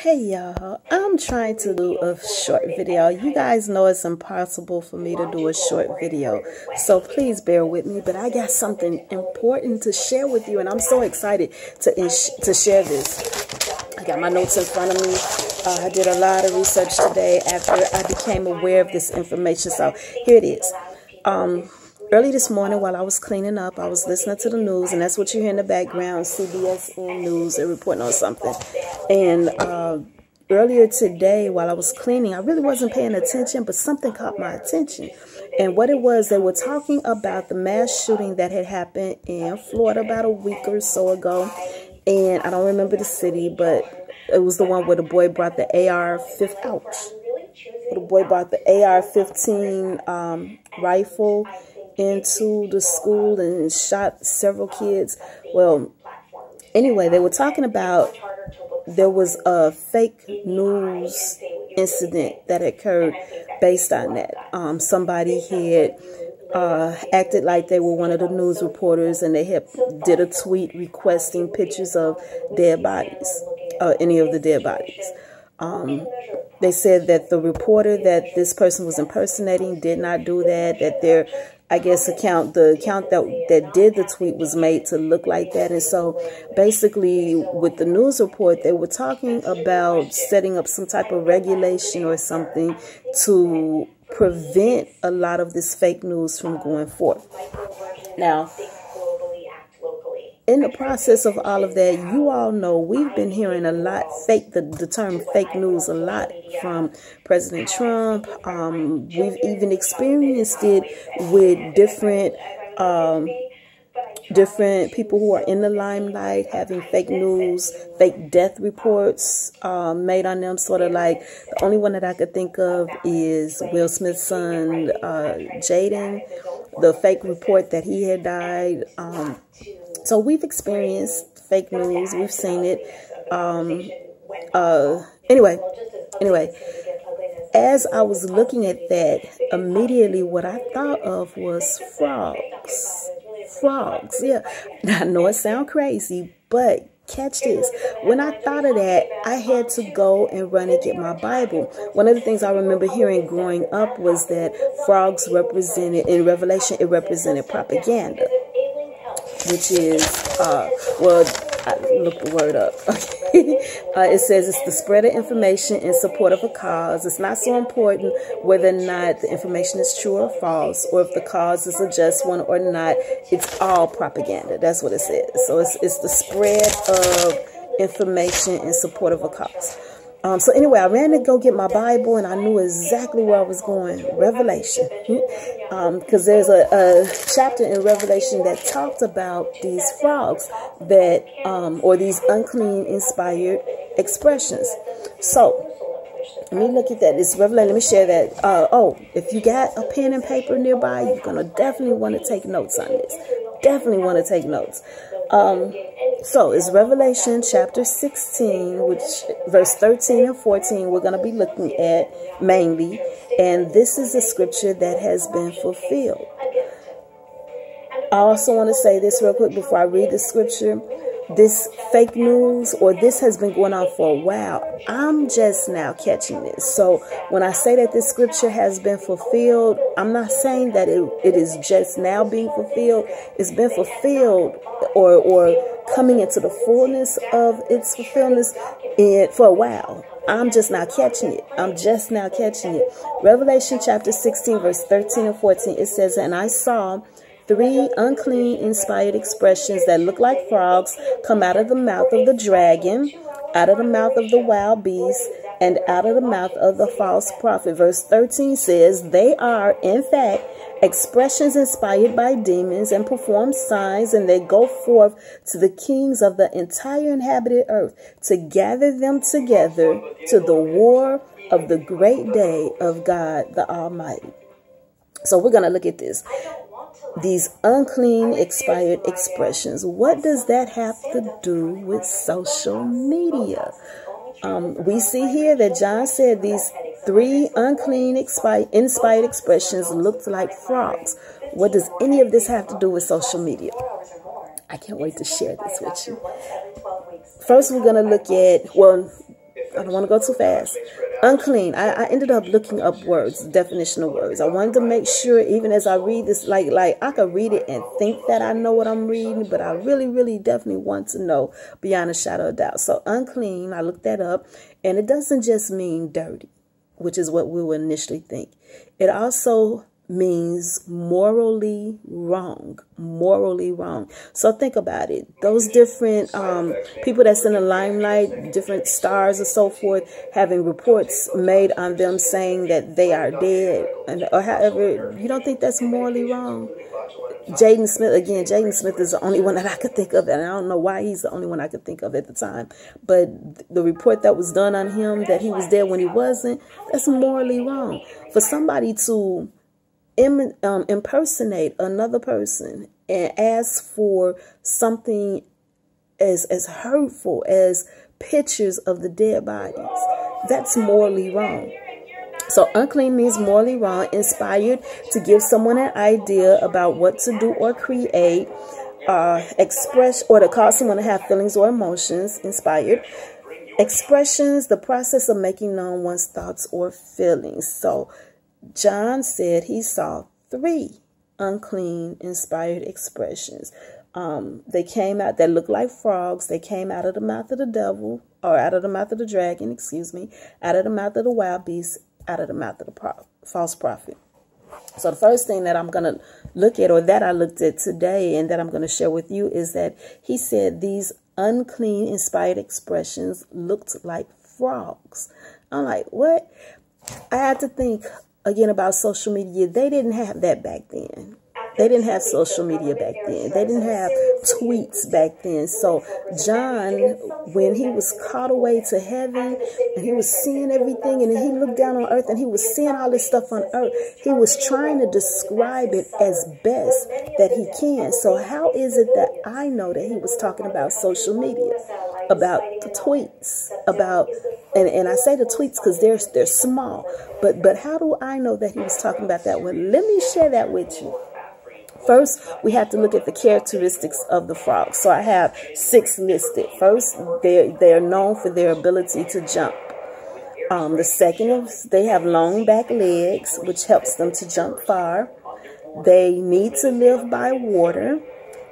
Hey y'all, I'm trying to do a short video. You guys know it's impossible for me to do a short video, so please bear with me, but I got something important to share with you and I'm so excited to share this. I got my notes in front of me. I did a lot of research today after I became aware of this information, so here it is. Early this morning while I was cleaning up, I was listening to the news, and that's what you hear in the background, CBSNews, they're reporting on something. And earlier today while I was cleaning, I really wasn't paying attention, but something caught my attention. And what it was, they were talking about the mass shooting that had happened in Florida about a week or so ago. And I don't remember the city, but it was the one where the boy brought the AR-15 rifle into the school and shot several kids. Well, anyway, they were talking about there was a fake news incident that occurred based on that. Somebody had acted like they were one of the news reporters, and they had did a tweet requesting pictures of dead bodies, any of the dead bodies. They said that the reporter that this person was impersonating did not do that, that their, I guess, the account that did the tweet was made to look like that. And so basically with the news report, they were talking about setting up some type of regulation or something to prevent a lot of this fake news from going forth. Now, in the process of all of that, you all know we've been hearing a lot the term fake news a lot from President Trump. We've even experienced it with different people who are in the limelight having fake news, fake death reports made on them. Sort of like the only one that I could think of is Will Smith's son, Jaden, the fake report that he had died. So we've experienced fake news. We've seen it. Anyway, as I was looking at that, immediately what I thought of was frogs. Frogs, yeah. I know it sounds crazy, but catch this. When I thought of that, I had to go and run and get my Bible. One of the things I remember hearing growing up was that frogs represented, in Revelation, it represented propaganda. Which is, well, I looked the word up. It says it's the spread of information in support of a cause. It's not so important whether or not the information is true or false, or if the cause is a just one or not. It's all propaganda. That's what it says. So it's the spread of information in support of a cause. So anyway, I ran to go get my Bible, and I knew exactly where I was going. Revelation. Because there's a chapter in Revelation that talked about these frogs that, or these unclean inspired expressions. So let me look at that. This Revelation, let me share that. Oh, if you got a pen and paper nearby, you're going to definitely want to take notes on this. Definitely want to take notes. So it's Revelation chapter 16, which verse 13 and 14 we're going to be looking at mainly. And this is a scripture that has been fulfilled. I also want to say this real quick before I read the scripture. This fake news, or this has been going on for a while. I'm just now catching this. So when I say that this scripture has been fulfilled, I'm not saying that it is just now being fulfilled. It's been fulfilled or coming into the fullness of its fulfillment for a while. I'm just now catching it. I'm just now catching it. Revelation chapter 16, verse 13 and 14, it says, "And I saw 3 unclean inspired expressions that look like frogs come out of the mouth of the dragon, out of the mouth of the wild beast, and out of the mouth of the false prophet." Verse 13 says, "They are, in fact, expressions inspired by demons and perform signs, and they go forth to the kings of the entire inhabited earth to gather them together to the war of the great day of God the Almighty." So we're going to look at this. These unclean, expired expressions. What does that have to do with social media? We see here that John said these 3 unclean, inspired expressions looked like frogs. What does any of this have to do with social media? I can't wait to share this with you. First, we're going to look at, well, I don't want to go too fast. Unclean. I ended up looking up words, definition of words. I wanted to make sure, even as I read this, like I could read it and think that I know what I'm reading, but I really, really definitely want to know beyond a shadow of doubt. So unclean, I looked that up, and it doesn't just mean dirty, which is what we would initially think. It also means morally wrong. Morally wrong. So think about it. Those different people that's in the limelight, different stars and so forth, having reports made on them saying that they are dead, or however, you don't think that's morally wrong? Jaden Smith, again, Jaden Smith is the only one that I could think of, and I don't know why he's the only one I could think of at the time. But the report that was done on him, that he was dead when he wasn't, that's morally wrong. For somebody to impersonate another person and ask for something as hurtful as pictures of the dead bodies, that's morally wrong. So unclean means morally wrong, inspired to give someone an idea about what to do or create, express, or to cause someone to have feelings or emotions. Inspired. Expressions, the process of making known one's thoughts or feelings. So John said he saw 3 unclean, inspired expressions. They came out, that looked like frogs. They came out of the mouth of the devil, or out of the mouth of the dragon, excuse me, out of the mouth of the wild beast, out of the mouth of the false prophet. So the first thing that I'm going to look at, or that I looked at today, and that I'm going to share with you, is that he said these unclean, inspired expressions looked like frogs. I'm like, what? I had to think again about social media. They didn't have that back then. They didn't have social media back then. They didn't have tweets back then. So John, when he was caught away to heaven and he was seeing everything, and he looked down on earth and he was seeing all this stuff on earth, he was trying to describe it as best that he can. So how is it that I know that he was talking about social media, about the tweets, about, and I say the tweets because they're small, but how do I know that he was talking about that one? Let me share that with you. First, we have to look at the characteristics of the frogs. So I have 6 listed. First, they're known for their ability to jump. The second is they have long back legs, which helps them to jump far. They need to live by water.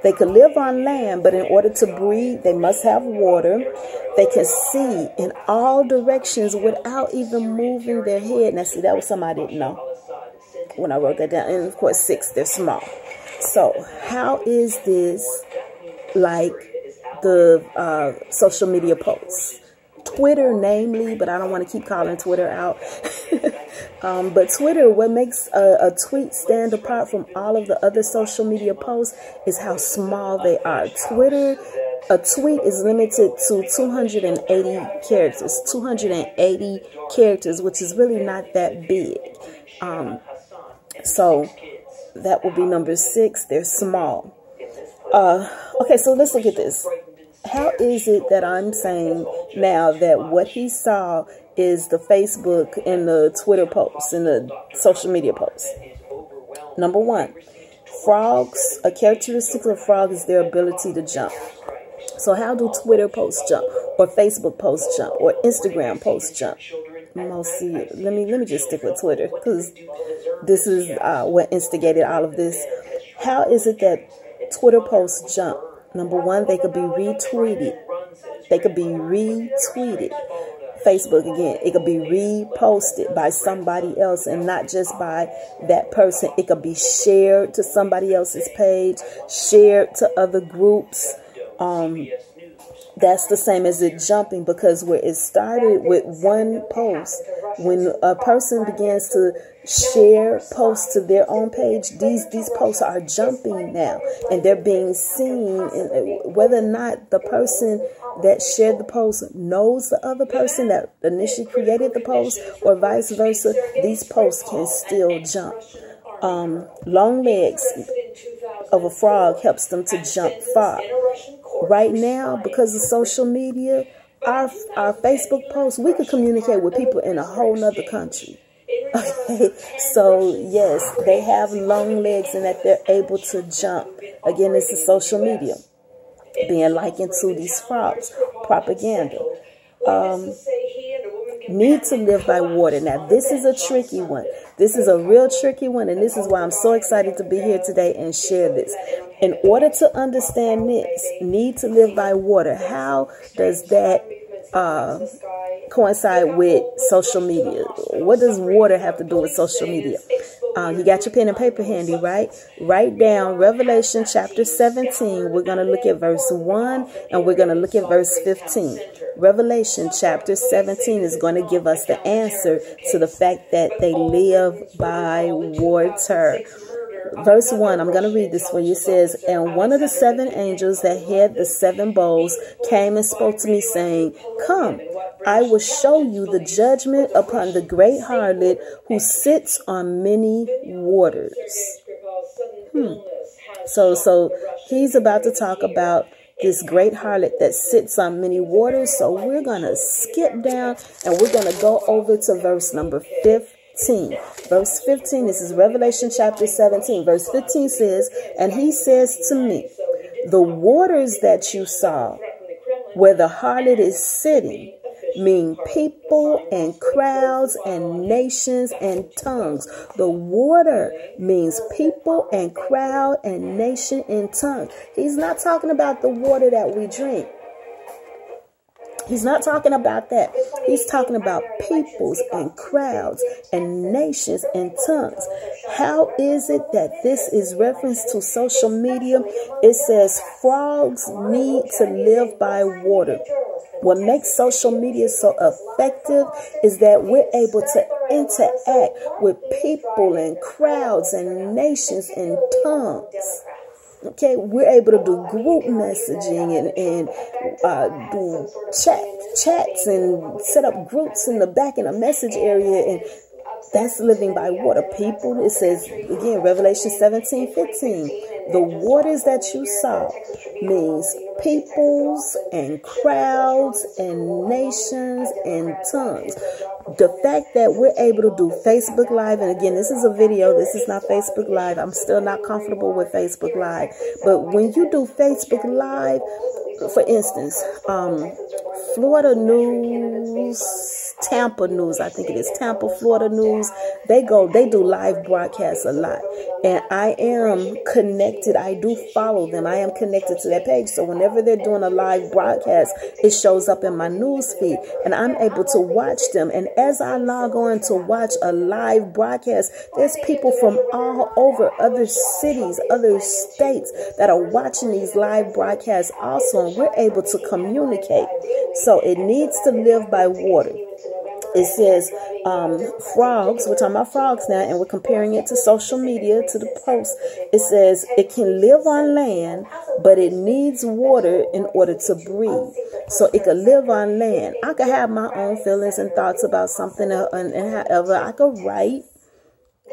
They could live on land, but in order to breathe, they must have water. They can see in all directions without even moving their head. Now, see, that was something I didn't know when I wrote that down. And, of course, 6, they're small. So how is this like the social media posts? Twitter, namely, but I don't want to keep calling Twitter out. But Twitter, what makes a tweet stand apart from all of the other social media posts is how small they are. Twitter, a tweet is limited to 280 characters. 280 characters, which is really not that big. So that would be number 6. They're small. Okay, so let's look at this. How is it that I'm saying now that what he saw is the Facebook and the Twitter posts and the social media posts? Number 1, frogs, a characteristic of frogs is their ability to jump. So how do Twitter posts jump, or Facebook posts jump, or Instagram posts jump? Mostly, let me just stick with Twitter, because this is what instigated all of this. How is it that Twitter posts jump? Number 1, they could be retweeted. They could be retweeted. Facebook, again, it could be reposted by somebody else, and not just by that person. It could be shared to somebody else's page, shared to other groups. That's the same as it jumping, because where it started with one post, when a person begins to share posts to their own page, these posts are jumping now, and they're being seen. And whether or not the person that shared the post knows the other person that initially created the post, or vice versa, these posts can still jump. Long legs of a frog helps them to jump far. Right now, because of social media, our Facebook posts, we could communicate with people in a whole nother country. Okay, so yes, they have long legs and that they're able to jump. Again, this is social media being likened to these frogs. Propaganda. need to live by water. Now, this is a tricky one. This is a real tricky one, and this is why I'm so excited to be here today and share this. In order to understand this, need to live by water, how does that coincide with social media? What does water have to do with social media? You got your pen and paper handy, right? Write down Revelation chapter 17. We're going to look at verse 1 and we're going to look at verse 15. Revelation chapter 17 is going to give us the answer to the fact that they live by water. Verse 1, I'm going to read this for you. It says, and one of the 7 angels that had the 7 bowls came and spoke to me, saying, come, I will show you the judgment upon the great harlot who sits on many waters. So he's about to talk about this great harlot that sits on many waters. So we're going to skip down and we're going to go over to verse number 15. Verse 15, this is Revelation chapter 17. Verse 15 says, and he says to me, the waters that you saw where the harlot is sitting mean people and crowds and nations and tongues. The water means people and crowd and nation and tongue. He's not talking about the water that we drink. He's not talking about that. He's talking about peoples and crowds and nations and tongues. How is it that this is reference to social media? It says frogs need to live by water. What makes social media so effective is that we're able to interact with people and crowds and nations and tongues. Okay, we're able to do group messaging and do chats and set up groups in the back in a message area, and that's living by water. People, it says again, Revelation 17:15. The waters that you saw means peoples and crowds and nations and tongues. The fact that we're able to do Facebook Live, and again, this is a video, this is not Facebook Live. I'm still not comfortable with Facebook Live. But when you do Facebook Live, for instance, Florida News, Tampa News, I think it is Tampa, Florida News, they do live broadcasts a lot. And I am connected. I do follow them. I am connected to that page. So whenever they're doing a live broadcast, it shows up in my news feed and I'm able to watch them. And as I log on to watch a live broadcast, there's people from all over, other cities, other states that are watching these live broadcasts also. And we're able to communicate. So it needs to live by water. It says frogs, we're talking about frogs now, and we're comparing it to social media, to the post. It says it can live on land, but it needs water in order to breathe. So it could live on land. I could have my own feelings and thoughts about something, and however, I could write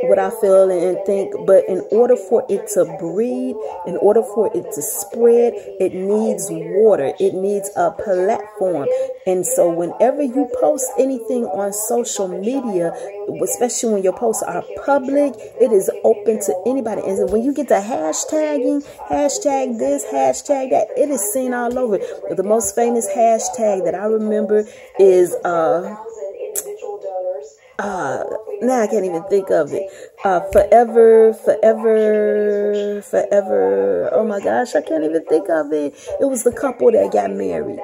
what I feel and think, but in order for it to breathe, in order for it to spread, it needs water. It needs a platform. And so whenever you post anything on social media, especially when your posts are public, it is open to anybody. And when you get to hashtagging, hashtag this, hashtag that, it is seen all over. The most famous hashtag that I remember is now I can't even think of it. Forever. Oh my gosh, I can't even think of it. It was the couple that got married.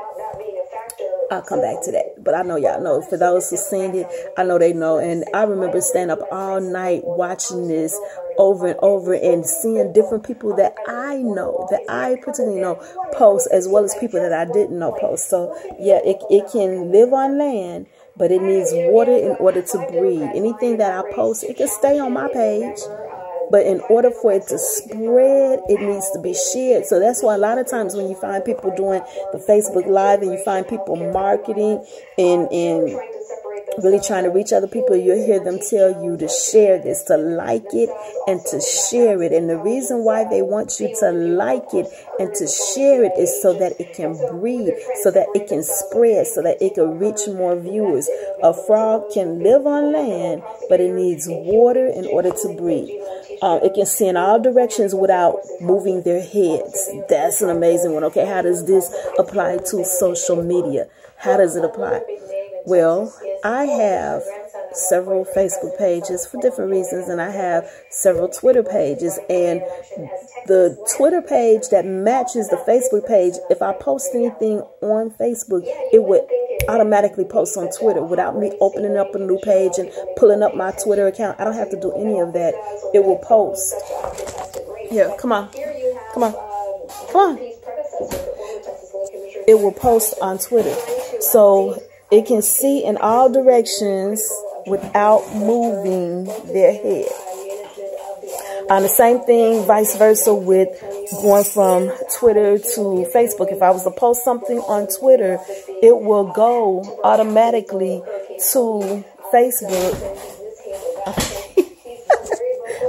I'll come back to that. But I know y'all know. For those who seen it, I know they know. And I remember staying up all night watching this over and over and seeing different people that I know, that I particularly know, post, as well as people that I didn't know post. So yeah, it can live on land, but it needs water in order to breathe. Anything that I post, it can stay on my page, but in order for it to spread, it needs to be shared. So that's why a lot of times when you find people doing the Facebook Live and you find people marketing and really trying to reach other people, you'll hear them tell you to share this, to like it and to share it. And the reason why they want you to like it and to share it is so that it can breathe, so that it can spread, so that it can reach more viewers. A frog can live on land, but it needs water in order to breathe. It can see in all directions without moving their heads. That's an amazing one. Okay, how does this apply to social media? How does it apply? Well, I have several Facebook pages for different reasons, and I have several Twitter pages, and the Twitter page that matches the Facebook page, if I post anything on Facebook, it would automatically post on Twitter without me opening up a new page and pulling up my Twitter account. I don't have to do any of that. It will post. Here, come on. Come on. Come on. It will post on Twitter. So it can see in all directions without moving their head. The same thing, vice versa, with going from Twitter to Facebook. If I was to post something on Twitter, it will go automatically to Facebook.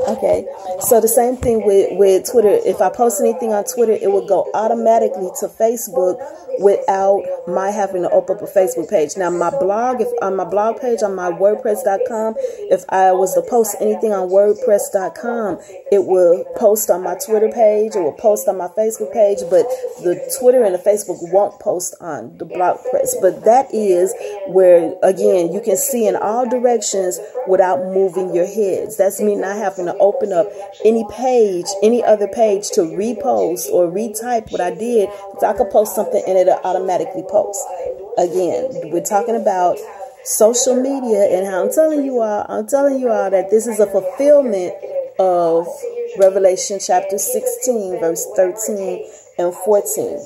Okay, so the same thing with Twitter. If I post anything on Twitter, it will go automatically to Facebook without my having to open up a Facebook page. Now, my blog, if on my blog page on my WordPress.com, if I was to post anything on WordPress.com, it will post on my Twitter page, it will post on my Facebook page, but the Twitter and the Facebook won't post on the blog press. But that is where, again, you can see in all directions without moving your heads. That's me not having to open up any page, any other page to repost or retype what I did. So I could post something and it'll automatically post. Again, we're talking about social media, and how I'm telling you all that this is a fulfillment of Revelation chapter 16, verse 13 and 14.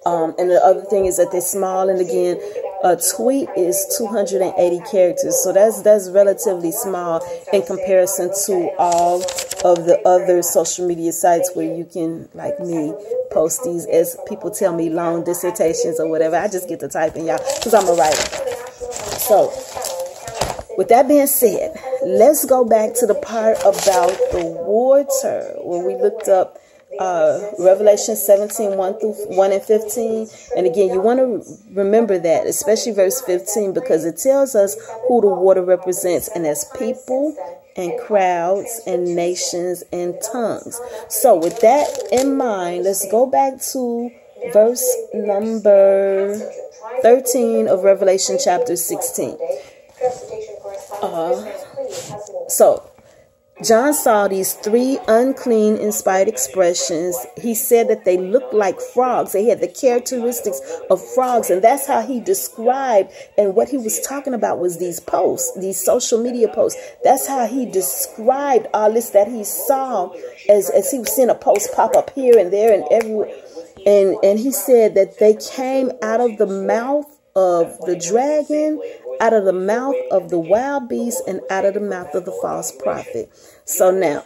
And the other thing is that they're small, and again, a tweet is 280 characters, so that's relatively small in comparison to all of the other social media sites where you can, like me, post these, as people tell me, long dissertations or whatever. I just get to typing, y'all, because I'm a writer. So, with that being said, let's go back to the part about the water where we looked up Revelation 17, 1 and 15. And again, you want to remember that, especially verse 15, because it tells us who the water represents, and that's people and crowds and nations and tongues. So with that in mind, let's go back to verse number 13 of Revelation chapter 16. So John saw these three unclean, inspired expressions. He said that they looked like frogs. They had the characteristics of frogs, and that's how he described, and what he was talking about was these posts, these social media posts. That's how he described all this that he saw as he was seeing a post pop up here and there and everywhere. And he said that they came out of the mouth of the dragon, out of the mouth of the wild beast, and out of the mouth of the false prophet. So now,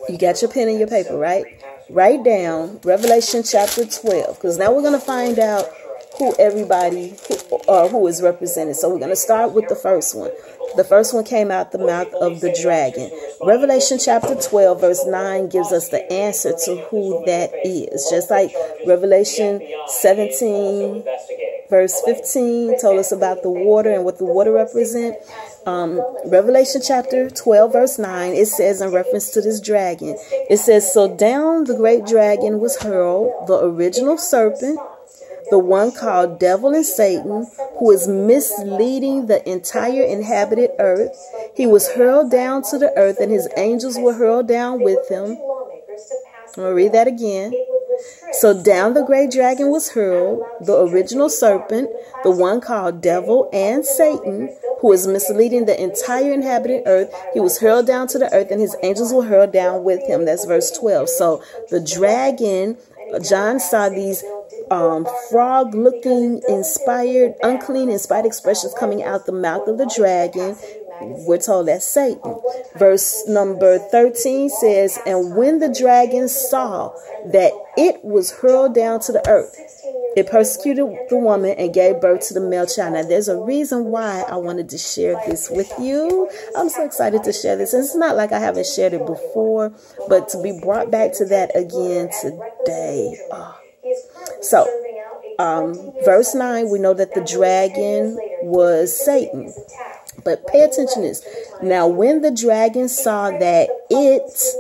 you got your pen and your paper, right? Write down Revelation chapter 12, because now we're going to find out who everybody, who is represented. So we're going to start with the first one. The first one came out the mouth of the dragon. Revelation chapter 12, verse 9 gives us the answer to who that is. Just like Revelation 17, verse 15 told us about the water and what the water represent. Revelation chapter 12, verse 9, it says in reference to this dragon, it says, "So down the great dragon was hurled, the original serpent, the one called Devil and Satan, who is misleading the entire inhabited earth. He was hurled down to the earth, and his angels were hurled down with him." I'm going to read that again. "So down the great dragon was hurled, the original serpent, the one called Devil and Satan, who is misleading the entire inhabited earth. He was hurled down to the earth, and his angels were hurled down with him." That's verse 12. So the dragon, John saw these frog-looking, inspired, unclean, inspired expressions coming out the mouth of the dragon. We're told that's Satan. Verse number 13 says, "And when the dragon saw that it was hurled down to the earth, it persecuted the woman and gave birth to the male child." Now, there's a reason why I wanted to share this with you. I'm so excited to share this. And it's not like I haven't shared it before, but to be brought back to that again today. So, verse 9, we know that the dragon was Satan. But pay attention to this. "Now, when the dragon saw that it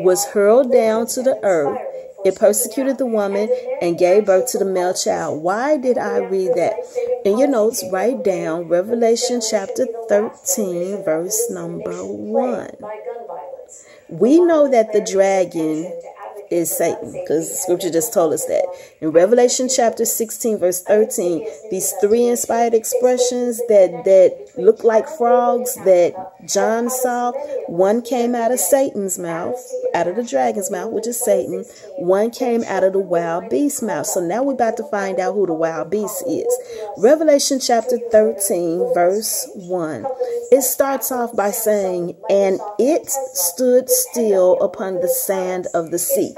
was hurled down to the earth, It persecuted the woman and gave birth to the male child. Why did I read that? In your notes, write down Revelation chapter 13, verse number 1. We know that the dragon is Satan, because the scripture just told us that. In Revelation chapter 16, verse 13, these three inspired expressions that look like frogs that John saw, one came out of Satan's mouth, out of the dragon's mouth, which is Satan. One came out of the wild beast's mouth. So now we're about to find out who the wild beast is. Revelation chapter 13, verse 1. It starts off by saying, and it stood still upon the sand of the sea.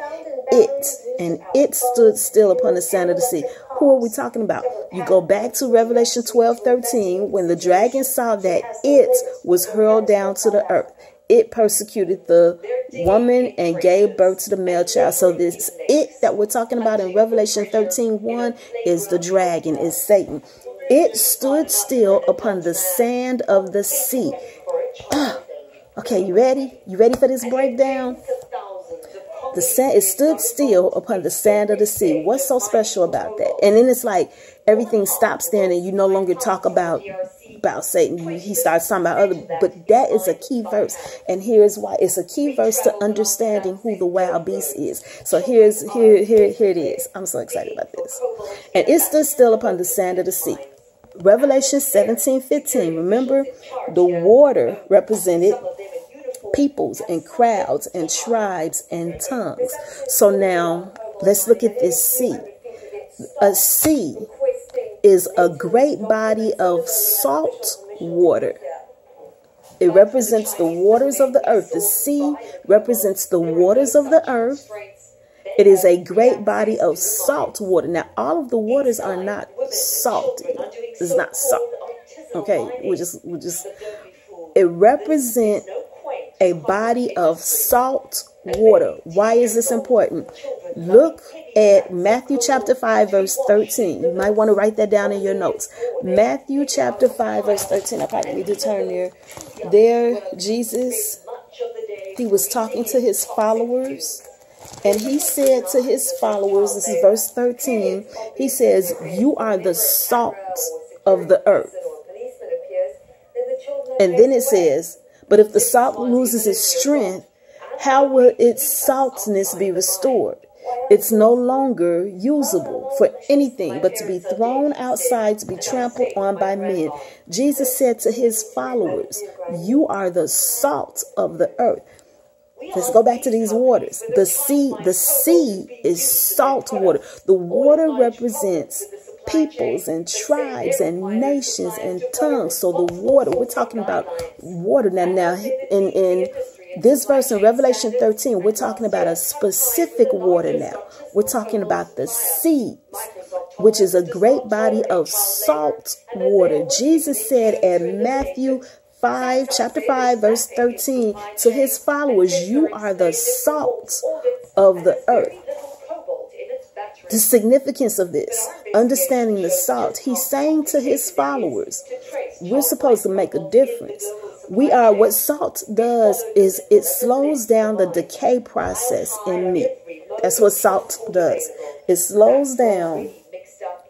It stood still upon the sand of the sea. Who are we talking about? You go back to Revelation 12:13, when the dragon saw that it was hurled down to the earth. It persecuted the woman and gave birth to the male child. So this it that we're talking about in Revelation 13:1 is the dragon, is Satan. It stood still upon the sand of the sea. Okay, you ready? You ready for this breakdown? It stood still upon the sand of the sea. What's so special about that? And then it's like everything stops there, and you no longer talk about Satan. He starts talking about other, but that is a key verse. And here's why. It's a key verse to understanding who the wild beast is. So here it is. I'm so excited about this. And it stood still upon the sand of the sea. Revelation 17:15. Remember, the water represented peoples and crowds and tribes and tongues. So now let's look at this sea. A sea is a great body of salt water. It represents the waters of the earth. The sea represents the waters of the earth. It is a great body of salt water. Now, all of the waters are not salty. It's not salt. Okay, it represents a body of salt water. Why is this important? Look at Matthew chapter 5, verse 13. You might want to write that down in your notes. Matthew chapter 5, verse 13. I probably need to turn there. There, Jesus, he was talking to his followers. And he said to his followers, this is verse 13, he says, you are the salt of the earth. And then it says, but if the salt loses its strength, how will its saltiness be restored? It's no longer usable for anything but to be thrown outside to be trampled on by men. Jesus said to his followers, you are the salt of the earth. Let's go back to these waters. The sea is salt water. The water represents peoples and tribes and nations and tongues. So the water, we're talking about water. Now in this verse in Revelation 13, we're talking about a specific water now. We're talking about the seas, which is a great body of salt water. Jesus said in Matthew chapter 5, verse 13, to his followers, you are the salt of the earth. The significance of this, understanding the salt, he's saying to his followers, we're supposed to make a difference. What salt does is it slows down the decay process in meat. That's what salt does. It slows down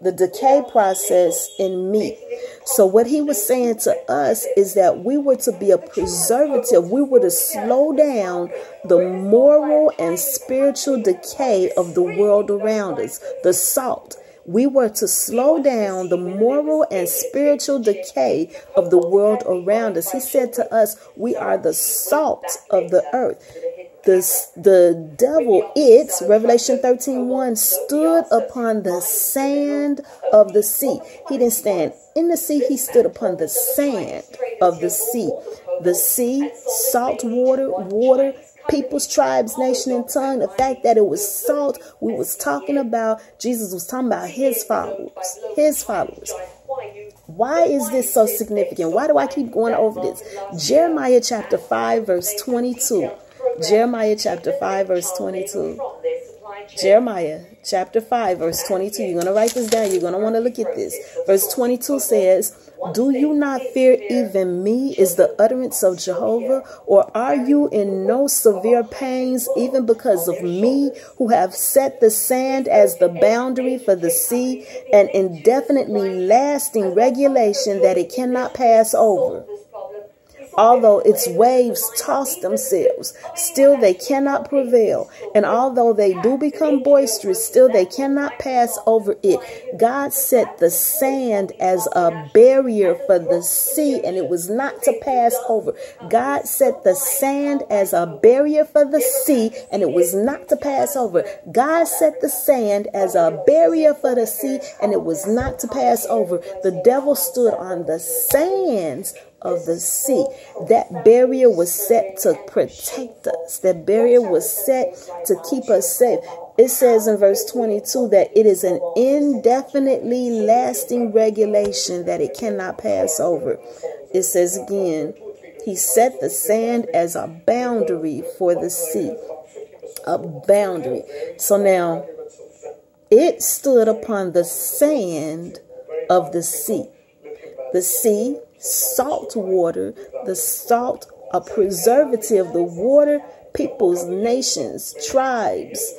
the decay process in meat. So what he was saying to us is that we were to be a preservative. We were to slow down the moral and spiritual decay of the world around us. The salt. We were to slow down the moral and spiritual decay of the world around us. He said to us, we are the salt of the earth. The devil, Revelation 13:1, stood upon the sand of the sea. He didn't stand in the sea. He stood upon the sand of the sea. The sea, salt water, people's, tribes, nation, and tongue. The fact that it was salt, we was talking about, Jesus was talking about his followers. His followers. Why is this so significant? Why do I keep going over this? Jeremiah chapter 5, verse 22. Jeremiah chapter 5, verse 22. Jeremiah chapter 5, verse 22. You're going to write this down. You're going to want to look at this. Verse 22 says, do you not fear even me, is the utterance of Jehovah? Or are you in no severe pains, even because of me, who have set the sand as the boundary for the sea, an indefinitely lasting regulation that it cannot pass over? Although its waves toss themselves, still they cannot prevail. And although they do become boisterous, still they cannot pass over it. God set the sand as a barrier for the sea, and it was not to pass over. God set the sand as a barrier for the sea, and it was not to pass over. God set the sand as a barrier for the sea, and it was not to pass over. The devil stood on the sands of the sea. That barrier was set to protect us. That barrier was set to keep us safe. It says in verse 22 that it is an indefinitely lasting regulation that it cannot pass over. It says again, he set the sand as a boundary for the sea. A boundary. So now it stood upon the sand of the sea. The sea, salt water, the salt, a preservative, the water, peoples, nations, tribes,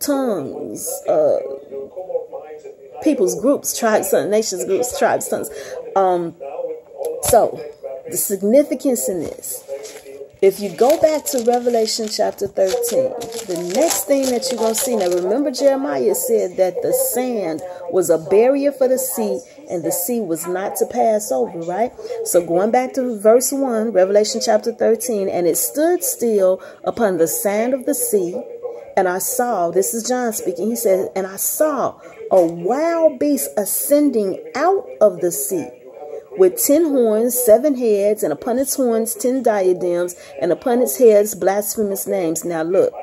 tongues, peoples, groups, tribes, tongues, nations, groups, tribes, tongues. So the significance in this, if you go back to Revelation chapter 13, the next thing that you're going to see, now remember Jeremiah said that the sand was a barrier for the sea, and the sea was not to pass over, right? So going back to verse 1, Revelation chapter 13, and it stood still upon the sand of the sea, and I saw, this is John speaking, he said, and I saw a wild beast ascending out of the sea, with 10 horns, 7 heads, and upon its horns 10 diadems, and upon its heads blasphemous names. Now look,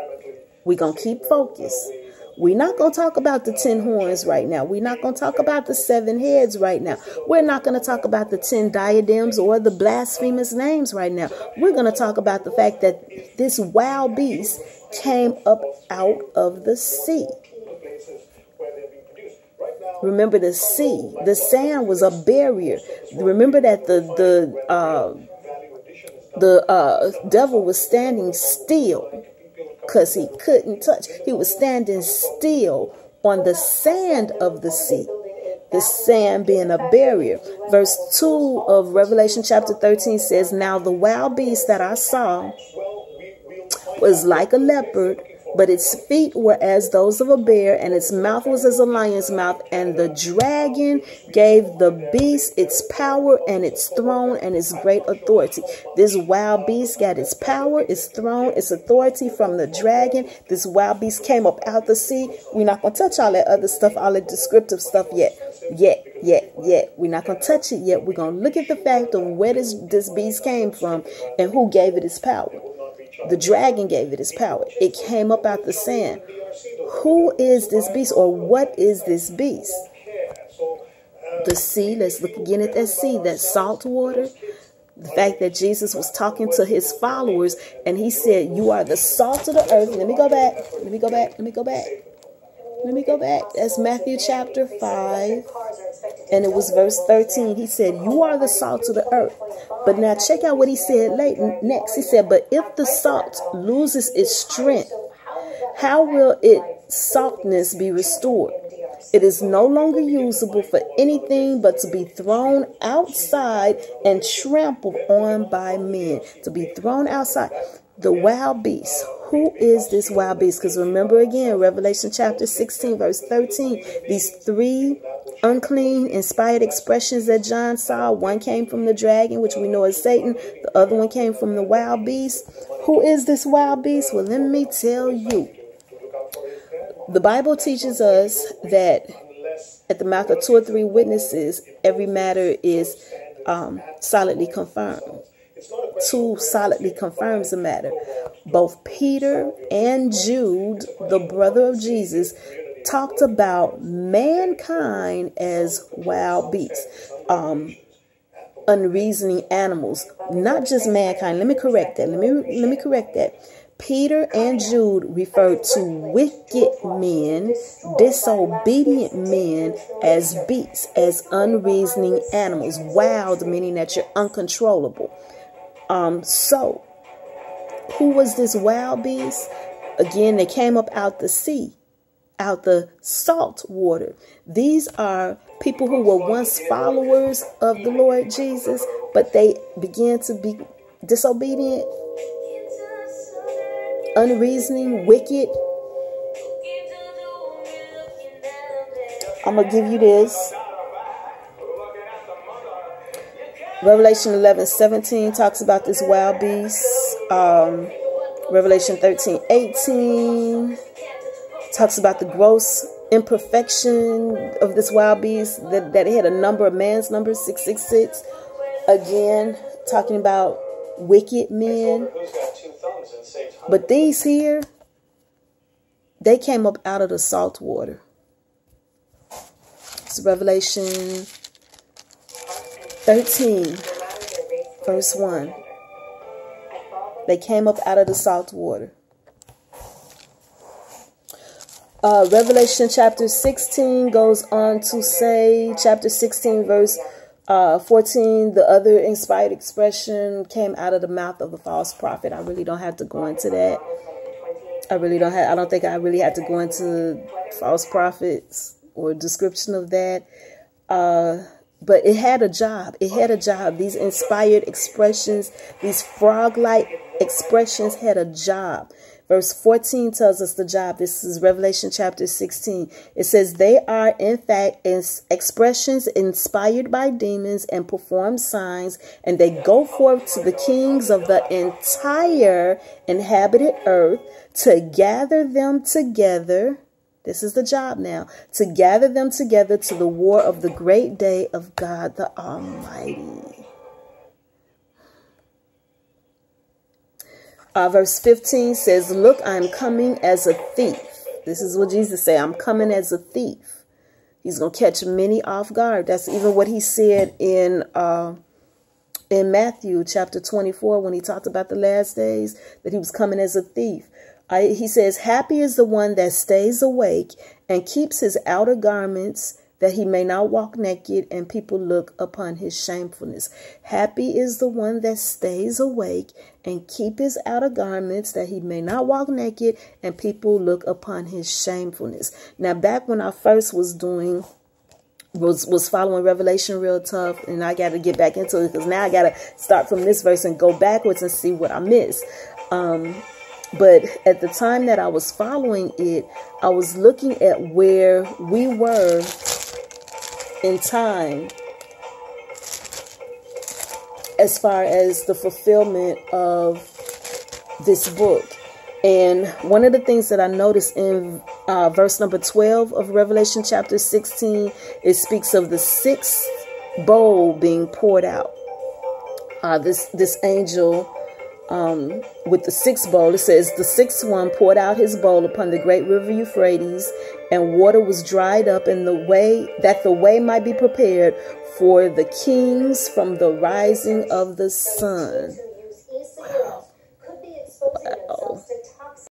we're going to keep focused. We're not going to talk about the 10 horns right now. We're not going to talk about the 7 heads right now. We're not going to talk about the 10 diadems or the blasphemous names right now. We're going to talk about the fact that this wild beast came up out of the sea. Remember the sea, the sand was a barrier. Remember that the devil was standing still because he couldn't touch. He was standing still on the sand of the sea, the sand being a barrier. Verse 2 of Revelation chapter 13 says, now the wild beast that I saw was like a leopard, but its feet were as those of a bear, and its mouth was as a lion's mouth. And the dragon gave the beast its power and its throne and its great authority. This wild beast got its power, its throne, its authority from the dragon. This wild beast came up out the sea. We're not going to touch all that other stuff, all the descriptive stuff yet. We're not going to touch it yet. We're going to look at the fact of where this beast came from and who gave it its power. The dragon gave it its power. It came up out the sand. Who is this beast, or what is this beast? The sea. Let's look again at that sea, that salt water. The fact that Jesus was talking to his followers and he said, you are the salt of the earth. Let me go back. That's Matthew chapter 5. And it was verse 13. He said, you are the salt of the earth. But now check out what he said next. He said, but if the salt loses its strength, how will its saltness be restored? It is no longer usable for anything but to be thrown outside and trampled on by men. To be thrown outside. The wild beast. Who is this wild beast? Because remember again, Revelation chapter 16, verse 13. These 3 unclean, inspired expressions that John saw. One came from the dragon, which we know is Satan. The other one came from the wild beast. Who is this wild beast? Well, let me tell you. The Bible teaches us that at the mouth of 2 or 3 witnesses, every matter is solidly confirmed. 2 solidly confirms the matter. Both Peter and Jude, the brother of Jesus, talked about mankind as wild beasts, unreasoning animals, not just mankind. Let me correct that. Peter and Jude referred to wicked men, disobedient men as beasts, as unreasoning animals. Wild, meaning that you're uncontrollable. So, who was this wild beast? Again, they came up out the sea, out the salt water. These are people who were once followers of the Lord Jesus, but they began to be disobedient, unreasoning, wicked. I'm going to give you this. Revelation 11:17 talks about this wild beast. Revelation 13:18 talks about the gross imperfection of this wild beast, that it had a number, of man's number, 666. Again, talking about wicked men. But these here, they came up out of the salt water. It's Revelation 13, verse 1. They came up out of the salt water. Revelation chapter 16 goes on to say, chapter 16, verse 14, the other inspired expression came out of the mouth of the false prophet. I really don't have to go into that. I don't think I really had to go into false prophets or description of that. But it had a job. It had a job. These inspired expressions, these frog-like expressions had a job. Verse 14 tells us the job. This is Revelation chapter 16. It says, they are in fact expressions inspired by demons and perform signs, and they go forth to the kings of the entire inhabited earth to gather them together. This is the job now. To gather them together to the war of the great day of God the Almighty. Verse 15 says, look, I'm coming as a thief. This is what Jesus said. I'm coming as a thief. He's going to catch many off guard. That's even what he said in Matthew chapter 24 when he talked about the last days, that he was coming as a thief. He says, happy is the one that stays awake and keeps his outer garments, that he may not walk naked and people look upon his shamefulness. Happy is the one that stays awake and keep his outer garments, that he may not walk naked and people look upon his shamefulness. Now, back when I first was following Revelation real tough, and I got to get back into it because now I got to start from this verse and go backwards and see what I missed. But at the time that I was following it, I was looking at where we were in time as far as the fulfillment of this book. And one of the things that I noticed in verse number 12 of Revelation chapter 16, it speaks of the sixth bowl being poured out. This angel with the sixth bowl, it says, the sixth one poured out his bowl upon the great river Euphrates, and water was dried up in the way might be prepared for the kings from the rising of the sun.